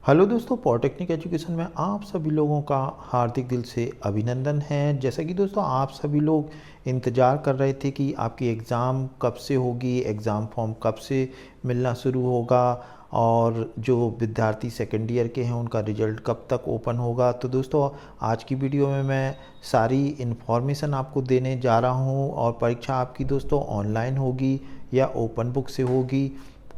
Hello दोस्तों, polytechnic education में आप सभी लोगों का हार्दिक दिल से अभिनंदन है। जैसा कि दोस्तों आप सभी लोग इंतज़ार कर रहे थे कि आपकी एग्ज़ाम कब से होगी, एग्ज़ाम फॉर्म कब से मिलना शुरू होगा और जो विद्यार्थी सेकेंड ईयर के हैं उनका रिज़ल्ट कब तक ओपन होगा। तो दोस्तों आज की वीडियो में मैं सारी इन्फॉर्मेशन आपको देने जा रहा हूँ और परीक्षा आपकी दोस्तों ऑनलाइन होगी या ओपन बुक से होगी,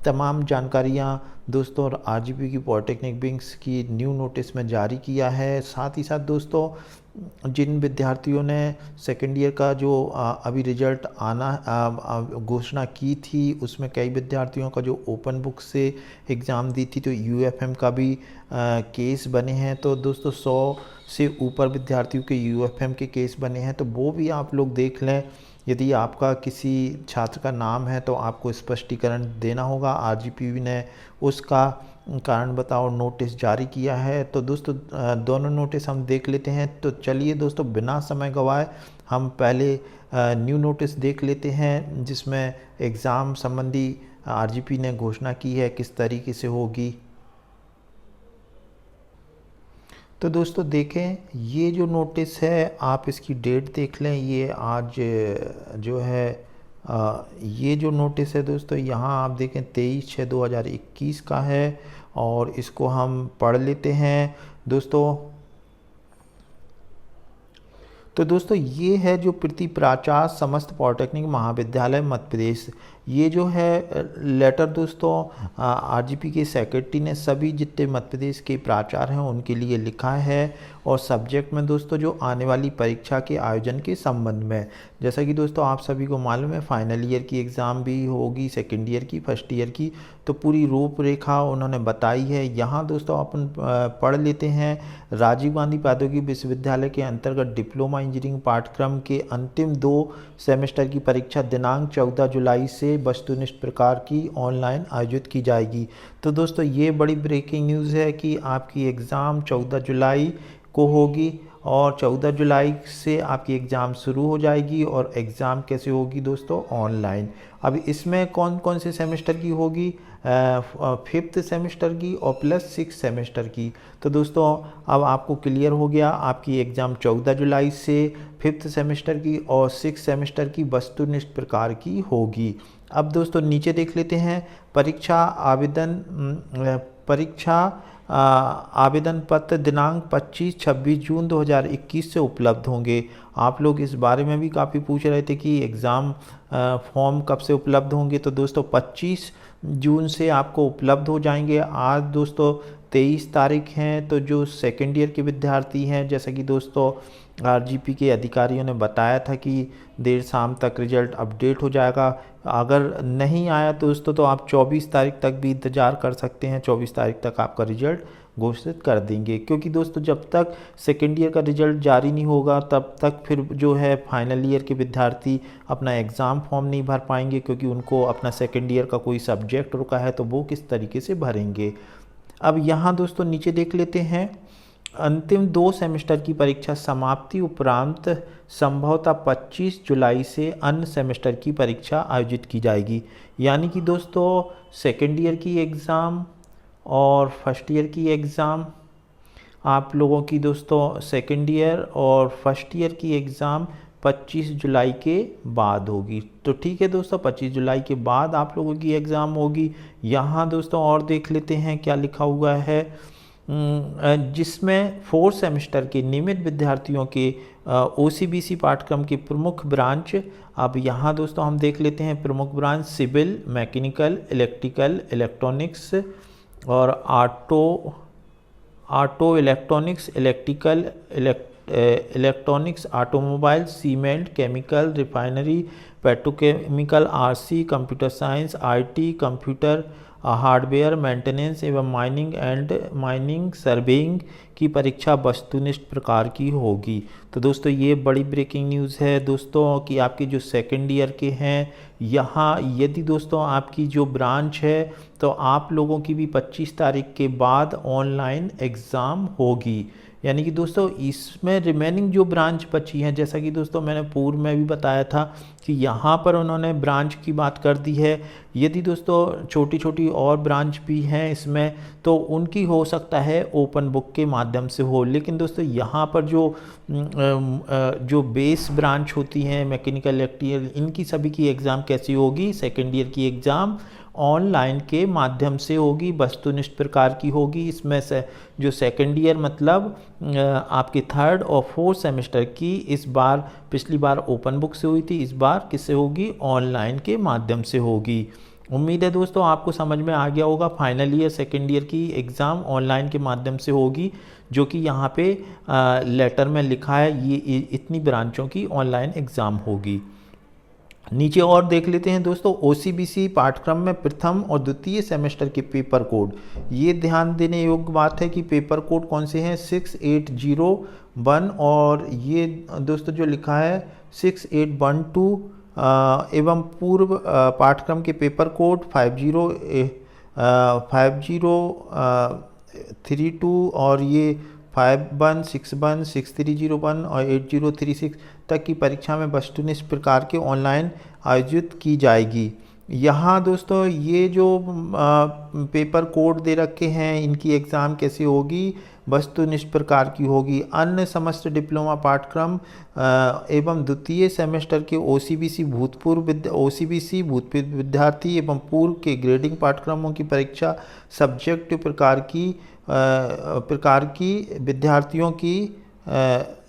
तमाम जानकारियाँ दोस्तों आरजीपी की पॉलिटेक्निक विंग्स की न्यू नोटिस में जारी किया है। साथ ही साथ दोस्तों जिन विद्यार्थियों ने सेकेंड ईयर का जो अभी रिजल्ट आना घोषणा की थी, उसमें कई विद्यार्थियों का जो ओपन बुक से एग्ज़ाम दी थी तो यूएफएम का भी केस बने हैं। तो दोस्तों 100 से ऊपर विद्यार्थियों के यूएफएम के केस बने हैं, तो वो भी आप लोग देख लें। यदि आपका किसी छात्र का नाम है तो आपको स्पष्टीकरण देना होगा। आरजीपी ने उसका कारण बताओ नोटिस जारी किया है। तो दोस्तों दोनों नोटिस हम देख लेते हैं। तो चलिए दोस्तों बिना समय गवाए हम पहले न्यू नोटिस देख लेते हैं, जिसमें एग्ज़ाम संबंधी आरजीपी ने घोषणा की है किस तरीके से होगी। तो दोस्तों देखें, ये जो नोटिस है आप इसकी डेट देख लें। ये आज जो है ये जो नोटिस है दोस्तों, यहाँ आप देखें 23/6/2021 का है और इसको हम पढ़ लेते हैं दोस्तों। तो दोस्तों ये है जो प्रति प्राचार्य समस्त पॉलिटेक्निक महाविद्यालय मध्य प्रदेश, ये जो है लेटर दोस्तों आरजीपी के सेक्रेटरी ने सभी जितने मध्य प्रदेश के प्राचार्य हैं उनके लिए लिखा है और सब्जेक्ट में दोस्तों जो आने वाली परीक्षा के आयोजन के संबंध में। जैसा कि दोस्तों आप सभी को मालूम है फाइनल ईयर की एग्ज़ाम भी होगी, सेकेंड ईयर की, फर्स्ट ईयर की, तो पूरी रूपरेखा उन्होंने बताई है। यहाँ दोस्तों अपन पढ़ लेते हैं। राजीव गांधी प्रौद्योगिकी विश्वविद्यालय के अंतर्गत डिप्लोमा इंजीनियरिंग पाठ्यक्रम के अंतिम 2 सेमेस्टर की परीक्षा दिनांक 14 जुलाई से वस्तुनिष्ठ प्रकार की ऑनलाइन आयोजित की जाएगी। तो दोस्तों ये बड़ी ब्रेकिंग न्यूज़ है कि आपकी एग्ज़ाम 14 जुलाई को होगी और 14 जुलाई से आपकी एग्ज़ाम शुरू हो जाएगी। और एग्ज़ाम कैसे होगी दोस्तों? ऑनलाइन। अब इसमें कौन कौन से सेमेस्टर की होगी? 5th सेमेस्टर की और प्लस 6 सेमेस्टर की। तो दोस्तों अब आपको क्लियर हो गया, आपकी एग्ज़ाम 14 जुलाई से 5th सेमेस्टर की और 6 सेमेस्टर की वस्तुनिष्ठ प्रकार की होगी। अब दोस्तों नीचे देख लेते हैं। आवेदन पत्र दिनांक 25-26 जून 2021 से उपलब्ध होंगे। आप लोग इस बारे में भी काफ़ी पूछ रहे थे कि एग्ज़ाम फॉर्म कब से उपलब्ध होंगे। तो दोस्तों 25 जून से आपको उपलब्ध हो जाएंगे। आज दोस्तों 23 तारीख हैं, तो जो सेकेंड ईयर के विद्यार्थी हैं, जैसा कि दोस्तों आरजीपी के अधिकारियों ने बताया था कि देर शाम तक रिजल्ट अपडेट हो जाएगा। अगर नहीं आया दोस्तों तो आप 24 तारीख तक भी इंतज़ार कर सकते हैं। 24 तारीख तक आपका रिजल्ट घोषित कर देंगे, क्योंकि दोस्तों जब तक सेकेंड ईयर का रिजल्ट जारी नहीं होगा तब तक फिर जो है फाइनल ईयर के विद्यार्थी अपना एग्ज़ाम फॉर्म नहीं भर पाएंगे, क्योंकि उनको अपना सेकेंड ईयर का कोई सब्जेक्ट रुका है तो वो किस तरीके से भरेंगे। अब यहाँ दोस्तों नीचे देख लेते हैं। अंतिम 2 सेमेस्टर की परीक्षा समाप्ति उपरांत संभवतः 25 जुलाई से अन्य सेमेस्टर की परीक्षा आयोजित की जाएगी। यानी कि दोस्तों सेकेंड ईयर की एग्ज़ाम और फर्स्ट ईयर की एग्ज़ाम आप लोगों की दोस्तों सेकेंड ईयर और फर्स्ट ईयर की एग्ज़ाम 25 जुलाई के बाद होगी। तो ठीक है दोस्तों, 25 जुलाई के बाद आप लोगों की एग्ज़ाम होगी। यहाँ दोस्तों और देख लेते हैं क्या लिखा हुआ है, जिसमें 4 सेमेस्टर के नियमित विद्यार्थियों के ओसीबीसी पाठ्यक्रम के प्रमुख ब्रांच। अब यहाँ दोस्तों हम देख लेते हैं प्रमुख branch civil, mechanical, electrical, electronics और auto electronics, electronics, automobile, cement, chemical, refinery, petrochemical, RC, computer science, IT, computer hardware, maintenance एवं माइनिंग सर्वेइंग की परीक्षा वस्तुनिष्ठ प्रकार की होगी। तो दोस्तों ये बड़ी ब्रेकिंग न्यूज़ है दोस्तों कि आपके जो सेकेंड ईयर के हैं यहाँ यदि दोस्तों आपकी जो ब्रांच है तो आप लोगों की भी 25 तारीख के बाद ऑनलाइन एग्ज़ाम होगी। यानी कि दोस्तों इसमें रिमेनिंग जो ब्रांच बची हैं, जैसा कि दोस्तों मैंने पूर्व में भी बताया था कि यहाँ पर उन्होंने ब्रांच की बात कर दी है। यदि दोस्तों छोटी छोटी और ब्रांच भी हैं इसमें तो उनकी हो सकता है ओपन बुक के माध्यम से हो, लेकिन दोस्तों यहाँ पर जो बेस ब्रांच होती हैं मैकेनिकल, इलेक्ट्रिकल, इनकी सभी की एग्ज़ाम कैसी होगी, सेकेंड ईयर की एग्ज़ाम ऑनलाइन के माध्यम से होगी, वस्तुनिष्ठ प्रकार की होगी। इसमें से जो सेकेंड ईयर मतलब आपके थर्ड और फोर्थ सेमेस्टर की इस बार, पिछली बार ओपन बुक से हुई थी, इस बार किससे होगी, ऑनलाइन के माध्यम से होगी। उम्मीद है दोस्तों आपको समझ में आ गया होगा। फाइनल ईयर सेकेंड ईयर की एग्ज़ाम ऑनलाइन के माध्यम से होगी, जो कि यहाँ पे लेटर में लिखा है, ये इतनी ब्रांचों की ऑनलाइन एग्ज़ाम होगी। नीचे और देख लेते हैं दोस्तों, OCBC पाठ्यक्रम में प्रथम और द्वितीय सेमेस्टर के पेपर कोड। ये ध्यान देने योग्य बात है कि पेपर कोड कौन से हैं, 6801 और ये दोस्तों जो लिखा है 6812 एवं पूर्व पाठ्यक्रम के पेपर कोड 5032 और ये 5161, 6301 और 8036 तक की परीक्षा में वस्तुनिष्ठ प्रकार के ऑनलाइन आयोजित की जाएगी। यहाँ दोस्तों ये जो पेपर कोड दे रखे हैं, इनकी एग्ज़ाम कैसी होगी, वस्तुनिष्ठ प्रकार की होगी। अन्य समस्त डिप्लोमा पाठ्यक्रम एवं द्वितीय सेमेस्टर के OCBC भूतपूर्व विद्यार्थी एवं पूर्व के ग्रेडिंग पाठ्यक्रमों की परीक्षा सब्जेक्ट प्रकार की विद्यार्थियों की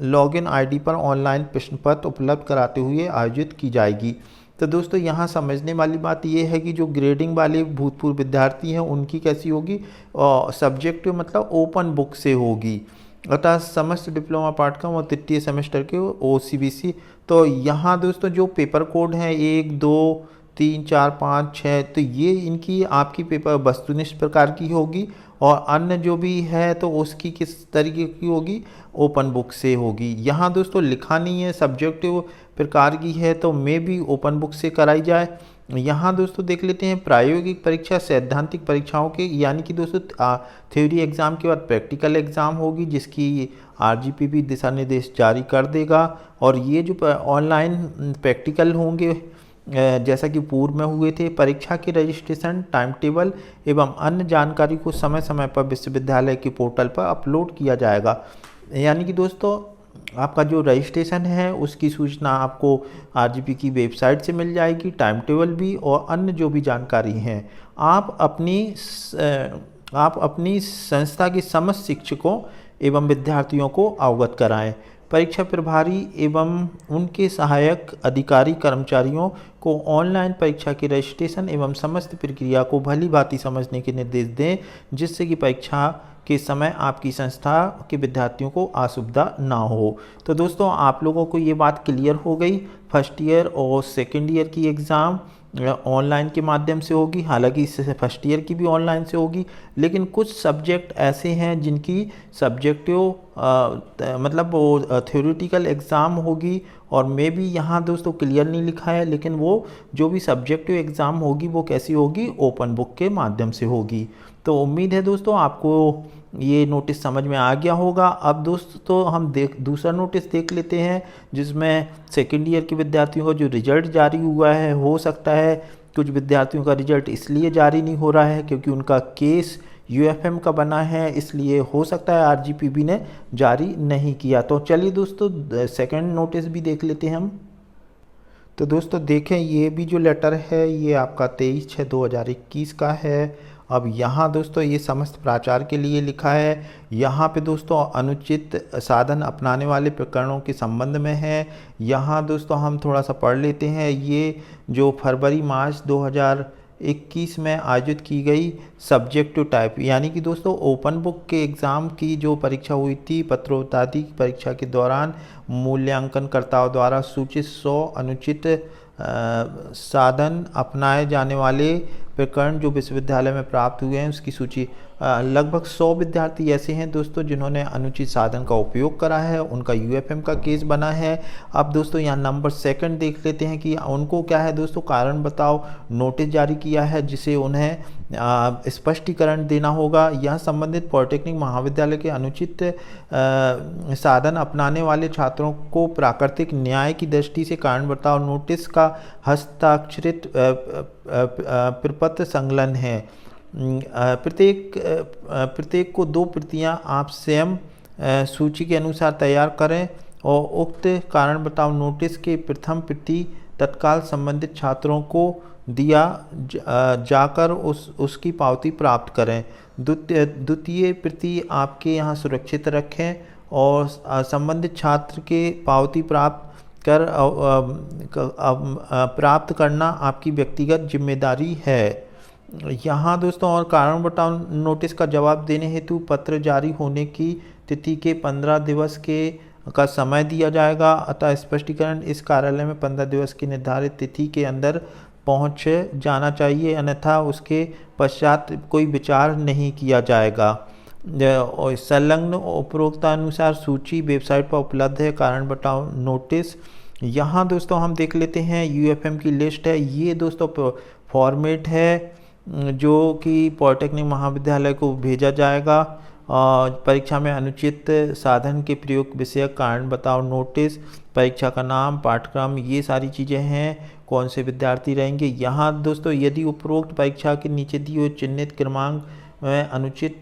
लॉगिन आईडी पर ऑनलाइन प्रश्न पत्र उपलब्ध कराते हुए आयोजित की जाएगी। तो दोस्तों यहाँ समझने वाली बात ये है कि जो ग्रेडिंग वाले भूतपूर्व विद्यार्थी हैं उनकी कैसी होगी, सब्जेक्ट मतलब ओपन बुक से होगी, अतः समस्त डिप्लोमा पाठ्यक्रम और तृतीय सेमेस्टर के OCBC। तो यहाँ दोस्तों जो पेपर कोड हैं 1, 2, 3, 4, 5, 6, तो ये इनकी आपकी पेपर वस्तुनिष्ठ प्रकार की होगी, और अन्य जो भी है तो उसकी किस तरीके की होगी, ओपन बुक से होगी। यहाँ दोस्तों लिखा नहीं है सब्जेक्टिव प्रकार की है तो मे भी ओपन बुक से कराई जाए। यहाँ दोस्तों देख लेते हैं प्रायोगिक परीक्षा सैद्धांतिक परीक्षाओं के, यानी कि दोस्तों थ्योरी एग्ज़ाम के बाद प्रैक्टिकल एग्ज़ाम होगी, जिसकी RGPP दिशा निर्देश जारी कर देगा। और ये जो ऑनलाइन प्रैक्टिकल होंगे जैसा कि पूर्व में हुए थे, परीक्षा के रजिस्ट्रेशन, टाइम टेबल एवं अन्य जानकारी को समय समय पर विश्वविद्यालय के पोर्टल पर अपलोड किया जाएगा। यानी कि दोस्तों आपका जो रजिस्ट्रेशन है उसकी सूचना आपको RGP की वेबसाइट से मिल जाएगी, टाइम टेबल भी और अन्य जो भी जानकारी हैं। आप अपनी संस्था के समस्त शिक्षकों एवं विद्यार्थियों को अवगत कराएं। परीक्षा प्रभारी एवं उनके सहायक अधिकारी कर्मचारियों को ऑनलाइन परीक्षा के रजिस्ट्रेशन एवं समस्त प्रक्रिया को भली भांति समझने के निर्देश दें, जिससे कि परीक्षा के समय आपकी संस्था के विद्यार्थियों को असुविधा ना हो। तो दोस्तों आप लोगों को ये बात क्लियर हो गई, फर्स्ट ईयर और सेकेंड ईयर की एग्ज़ाम ऑनलाइन के माध्यम से होगी। हालांकि इससे फर्स्ट ईयर की भी ऑनलाइन से होगी, लेकिन कुछ सब्जेक्ट ऐसे हैं जिनकी सब्जेक्टिव मतलब वो थ्योरेटिकल एग्ज़ाम होगी, और मे भी यहाँ दोस्तों क्लियर नहीं लिखा है, लेकिन वो जो भी सब्जेक्टिव एग्ज़ाम होगी वो कैसी होगी, ओपन बुक के माध्यम से होगी। तो उम्मीद है दोस्तों आपको ये नोटिस समझ में आ गया होगा। अब दोस्तों हम दूसरा नोटिस देख लेते हैं, जिसमें सेकेंड ईयर के विद्यार्थियों का जो रिजल्ट जारी हुआ है, हो सकता है कुछ विद्यार्थियों का रिजल्ट इसलिए जारी नहीं हो रहा है क्योंकि उनका केस UFM का बना है, इसलिए हो सकता है RGPP ने जारी नहीं किया। तो चलिए दोस्तों सेकेंड नोटिस भी देख लेते हैं हम। तो दोस्तों देखें, ये भी जो लेटर है ये आपका 23/6/2021 का है। अब यहाँ दोस्तों ये समस्त प्राचार्य के लिए लिखा है। यहाँ पे दोस्तों अनुचित साधन अपनाने वाले प्रकरणों के संबंध में है। यहाँ दोस्तों हम थोड़ा सा पढ़ लेते हैं। ये जो फरवरी-मार्च 2021 में आयोजित की गई सब्जेक्टिव टाइप, यानी कि दोस्तों ओपन बुक के एग्ज़ाम की जो परीक्षा हुई थी, पत्रोत्पादी परीक्षा के दौरान मूल्यांकनकर्ताओं द्वारा सूचित 100 अनुचित साधन अपनाए जाने वाले प्रकरण जो विश्वविद्यालय में प्राप्त हुए हैं उसकी सूची लगभग 100 विद्यार्थी ऐसे हैं दोस्तों जिन्होंने अनुचित साधन का उपयोग करा है, उनका यूएफएम का केस बना है। अब दोस्तों यहाँ नंबर 2 देख लेते हैं कि उनको क्या है दोस्तों, कारण बताओ नोटिस जारी किया है जिसे उन्हें स्पष्टीकरण देना होगा। यह संबंधित पॉलिटेक्निक महाविद्यालय के अनुचित साधन अपनाने वाले छात्रों को प्राकृतिक न्याय की दृष्टि से कारण बताओ नोटिस का हस्ताक्षरित प्रपत्र संकलन है। प्रत्येक को 2 प्रतियां आप स्वयं सूची के अनुसार तैयार करें और उक्त कारण बताओ नोटिस के प्रथम प्रति तत्काल संबंधित छात्रों को दिया जाकर उसकी पावती प्राप्त करें। द्वितीय प्रति आपके यहाँ सुरक्षित रखें और संबंधित छात्र के पावती प्राप्त करना आपकी व्यक्तिगत जिम्मेदारी है। यहाँ दोस्तों और कारण बताओ नोटिस का जवाब देने हेतु पत्र जारी होने की तिथि के 15 दिवस का समय दिया जाएगा। अतः स्पष्टीकरण इस कार्यालय में 15 दिवस की निर्धारित तिथि के अंदर पहुँच जाना चाहिए, अन्यथा उसके पश्चात कोई विचार नहीं किया जाएगा। और संलग्न उपरोक्तानुसार सूची वेबसाइट पर उपलब्ध है। कारण बताओ नोटिस यहाँ दोस्तों हम देख लेते हैं यूएफएम की लिस्ट है। ये दोस्तों फॉर्मेट है जो कि पॉलिटेक्निक महाविद्यालय को भेजा जाएगा। परीक्षा में अनुचित साधन के प्रयोग विषयक कारण बताओ नोटिस, परीक्षा का नाम, पाठ्यक्रम, ये सारी चीज़ें हैं। कौन से विद्यार्थी रहेंगे यहाँ दोस्तों, यदि उपरोक्त परीक्षा के नीचे दिए हुए चिन्हित क्रमांक में अनुचित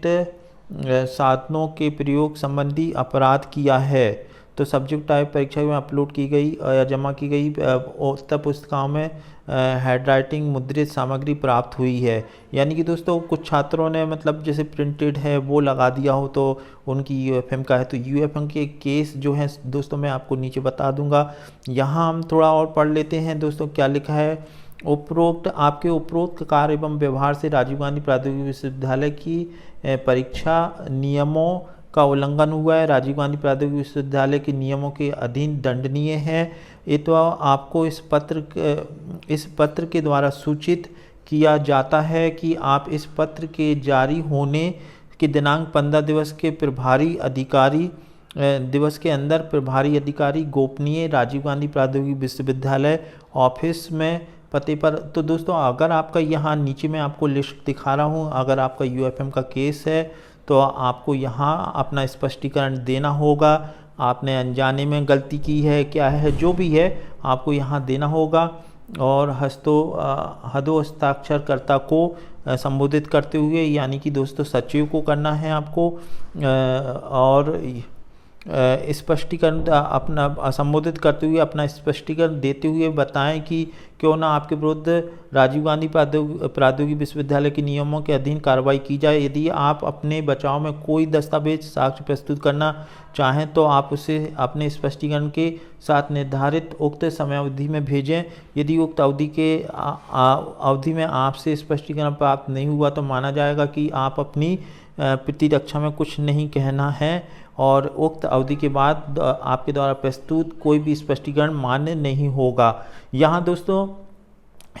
साधनों के प्रयोग संबंधी अपराध किया है तो सब्जेक्ट टाइप परीक्षा में अपलोड की गई या जमा की गई उत्तर पुस्तिकाओं में हैंडराइटिंग मुद्रित सामग्री प्राप्त हुई है। यानी कि दोस्तों कुछ छात्रों ने मतलब जैसे प्रिंटेड है वो लगा दिया हो तो उनकी यूएफएम का है। तो यूएफएम के केस जो है दोस्तों मैं आपको नीचे बता दूंगा। यहाँ हम थोड़ा और पढ़ लेते हैं दोस्तों क्या लिखा है। आपके उपरोक्त कार्य एवं व्यवहार से राजीव गांधी प्रौद्योगिकी विश्वविद्यालय की परीक्षा नियमों का उल्लंघन हुआ है, राजीव गांधी प्रौद्योगिकी विश्वविद्यालय के नियमों के अधीन दंडनीय है। ये तो आपको इस पत्र के द्वारा सूचित किया जाता है कि आप इस पत्र के जारी होने के दिनांक 15 दिवस के अंदर प्रभारी अधिकारी गोपनीय राजीव गांधी प्रौद्योगिकी विश्वविद्यालय ऑफिस में पते पर। तो दोस्तों अगर आपका यहाँ नीचे मैं आपको लिस्ट दिखा रहा हूँ, अगर आपका यूएफएम का केस है तो आपको यहाँ अपना स्पष्टीकरण देना होगा। आपने अनजाने में गलती की है क्या है जो भी है आपको यहाँ देना होगा और हस्ताक्षरकर्ता को संबोधित करते हुए यानी कि दोस्तों सचिव को करना है आपको और स्पष्टीकरण अपना संबोधित करते हुए अपना स्पष्टीकरण देते हुए बताएं कि क्यों ना आपके विरुद्ध राजीव गांधी प्रौद्योगिकी विश्वविद्यालय के नियमों के अधीन कार्रवाई की जाए। यदि आप अपने बचाव में कोई दस्तावेज साक्ष्य प्रस्तुत करना चाहें तो आप उसे अपने स्पष्टीकरण के साथ निर्धारित उक्त समयावधि में भेजें। यदि उक्त अवधि में आपसे स्पष्टीकरण प्राप्त नहीं हुआ तो माना जाएगा कि आप अपनी प्रतिरक्षा में कुछ नहीं कहना है और उक्त अवधि के बाद आपके द्वारा प्रस्तुत कोई भी स्पष्टीकरण मान्य नहीं होगा। यहाँ दोस्तों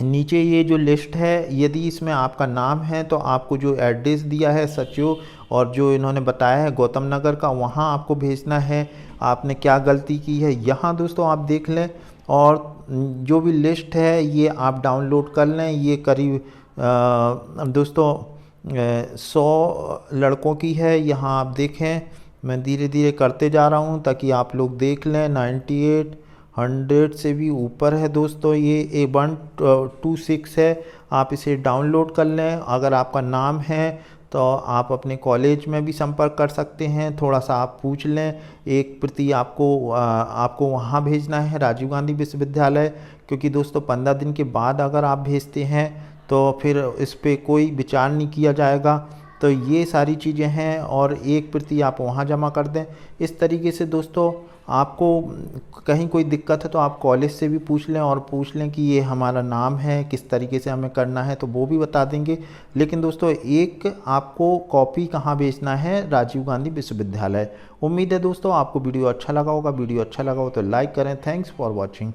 नीचे ये जो लिस्ट है यदि इसमें आपका नाम है तो आपको जो एड्रेस दिया है सचिव और जो इन्होंने बताया है गौतम नगर का, वहाँ आपको भेजना है। आपने क्या गलती की है यहाँ दोस्तों आप देख लें और जो भी लिस्ट है ये आप डाउनलोड कर लें। ये करीब दोस्तों 100 लड़कों की है। यहाँ आप देखें मैं धीरे धीरे करते जा रहा हूँ ताकि आप लोग देख लें। 98 100 से भी ऊपर है दोस्तों, ये A126 है। आप इसे डाउनलोड कर लें। अगर आपका नाम है तो आप अपने कॉलेज में भी संपर्क कर सकते हैं, थोड़ा सा आप पूछ लें। एक प्रति आपको वहाँ भेजना है राजीव गांधी विश्वविद्यालय, क्योंकि दोस्तों 15 दिन के बाद अगर आप भेजते हैं तो फिर इस पर कोई विचार नहीं किया जाएगा। तो ये सारी चीज़ें हैं और एक प्रति आप वहाँ जमा कर दें। इस तरीके से दोस्तों आपको कहीं कोई दिक्कत है तो आप कॉलेज से भी पूछ लें और पूछ लें कि ये हमारा नाम है, किस तरीके से हमें करना है, तो वो भी बता देंगे। लेकिन दोस्तों एक आपको कॉपी कहाँ भेजना है, राजीव गांधी विश्वविद्यालय। उम्मीद है दोस्तों आपको वीडियो अच्छा लगा होगा। वीडियो अच्छा लगा हो तो लाइक करें। Thanks for watching.